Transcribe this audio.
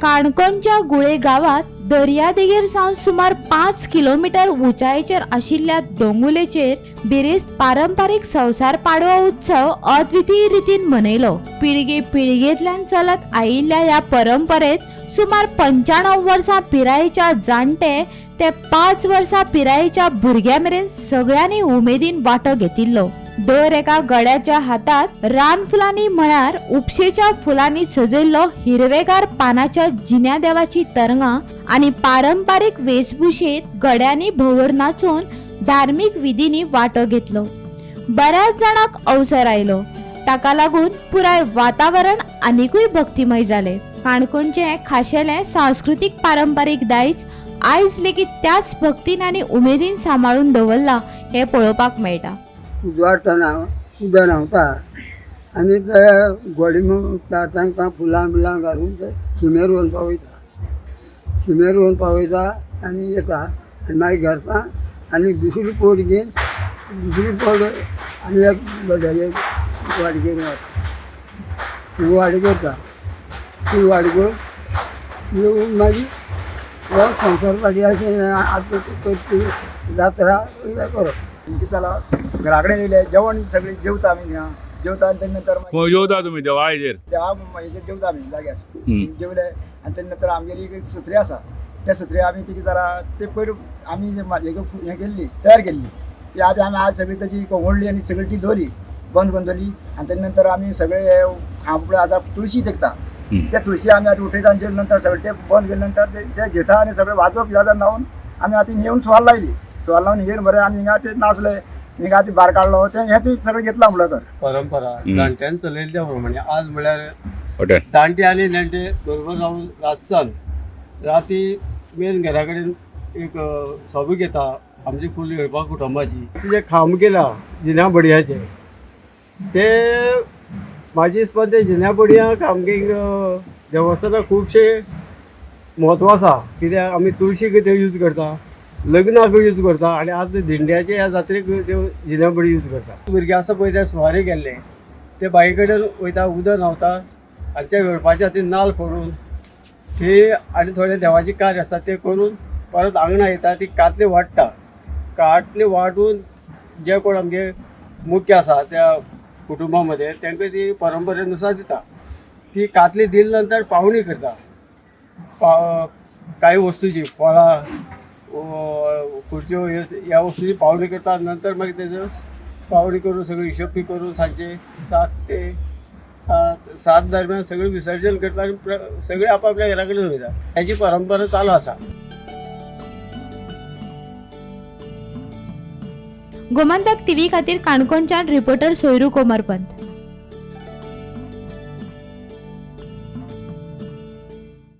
काणकोणच्या गुळे गावात दर्यादेगेर सावन सुमार 5 किलोमीटर उंचायेचेर आशिल्ल्या दोंगुलेचेर बिरेस्त पारंपारीक संवसार पाडवो उत्सव अद्वितीय रितीन मनयलो। पिळगे पिळगेंतल्यान चलत आयिल्ल्या ह्या परंपरेत सुमार 95 वर्सां पिरायेच्या जाणटे ते 5 वर्सां पिरायेच्या भुरग्यां मेरेन सगळ्यांनी उमेदीन वांटो घेतिल्लो। दर एका गड्याच्या हातात रान फुलांनी म्हळ्यार उपशेच्या फुलांनी सजयल्लो हिरवेगार पानाच्या जिन्या देवाची तरंगां आनी पारंपारीक वेशभूषेत गड्यांनी भोवर नाचून धार्मीक विधींनी वांटो घेतलो। बऱ्याच जाणांक अवसर आयलो, ताका लागून पुराय वातावरण आनिकूय भक्तिमय जाले। काणकोणचे खाशेले सांस्कृतिक पारंपारीक दायज आयज लेगीत त्याच भक्तीन आनी उमेदीन सांबाळून दवरला हे पळोवपाक मेळटा। उजवाडटना उदक न्हांवता आनी ते घोडी मुकता तांकां फुलां बिलां घालून ते शिमेर व्हरून पावयता। शिमेर व्हरून पावयता आनी येता आनी मागीर घरता आनी दुसरी पोट घेवन दुसरी पोट आनी एक गड्याचे वाडगेर वता। ती वाडी करता, ती वाडी करून येवन मागीर हो संवसार पाडी अशें आतां करता जात्रा करप। त्याला घराकडे नेले जेवण सगळे जेवता आम्ही जेवता आणि त्यानंतर जेवता तुम्ही देवा आयजेर जेवता आम्ही जाग्यार जेवले आणि त्यानंतर आमगेली एक सत्री आसा त्या सत्री आम्ही तेची जरा ते पयर आम्ही हे केल्ली तयार केल्ली ती आधी आम्ही आज सगळी त्याची कोंडली आणि सगळी ती दवरली बंद करून दवरली आणि त्यानंतर आम्ही सगळे आपले आता तुळशी देखता त्या तुळशी आम्ही आता उठयता आणि नंतर सगळे ते बंद केल्यानंतर ते घेता आणि सगळे वाजवप याद लावून आम्ही आता येऊन सुवाल लायली सुवाल लावून येऊन बरें आमी हिंगा ते नाचले हिंगा ती भार काडलो ते हे तुवें सगळें घेतला म्हणलं तर परंपरा जाणट्यान चलयली त्या प्रमाणे आज म्हळ्यार जाणटे आनी नेणटे बरोबर रावन रातसान राती मेन घरा कडेन एक सभा घेता आमची फूल येवपाक कुटुंबाची जे खाम केला जिन्या बडयाचे ते म्हाजे हिसपान ते जिन्या बडया खामगेक देवस्थानाक खुबशे म्हत्व आसा कित्याक आमी तुळशी कितें यूज करता लग्नाक यूज करता आणि आज दिंड्याचे ह्या जात्रेक त्यो जिन्याबडी यूज करता। भुरगे आसा पळय ते सुवारे गेल्ले ते बाये कडेन वयता उदक न्हांवता आनी ते वेळपाच्या खातीर नाल्ल फोडून ते आनी थोडे देवाचे कार्य आसता ते करून परत आंगणा येता ती कातली वाडटा कातली वाटून जे कोण आमगे मुख्य आसा त्या कुटुंबा मध्ये तांकां ती परंपरेनुसार दिता ती कातली दिले नंतर पावणी करता काही वस्तूची फळां खुर्च्यो ह्या वस्तूची पावणी करता नंतर मागीर तेजो पावणी करून सगळी हिशोब करून सांजचे 7 ते 7 दरम्यान सगळें विसर्जन करता आनी सगळे आपापल्या घरा कडेन वयता हेची परंपरा चालू आसा। गोमंतक टीव्ही खातीर काणकोणच्यान रिपोर्टर सोयरू कोमरपंत।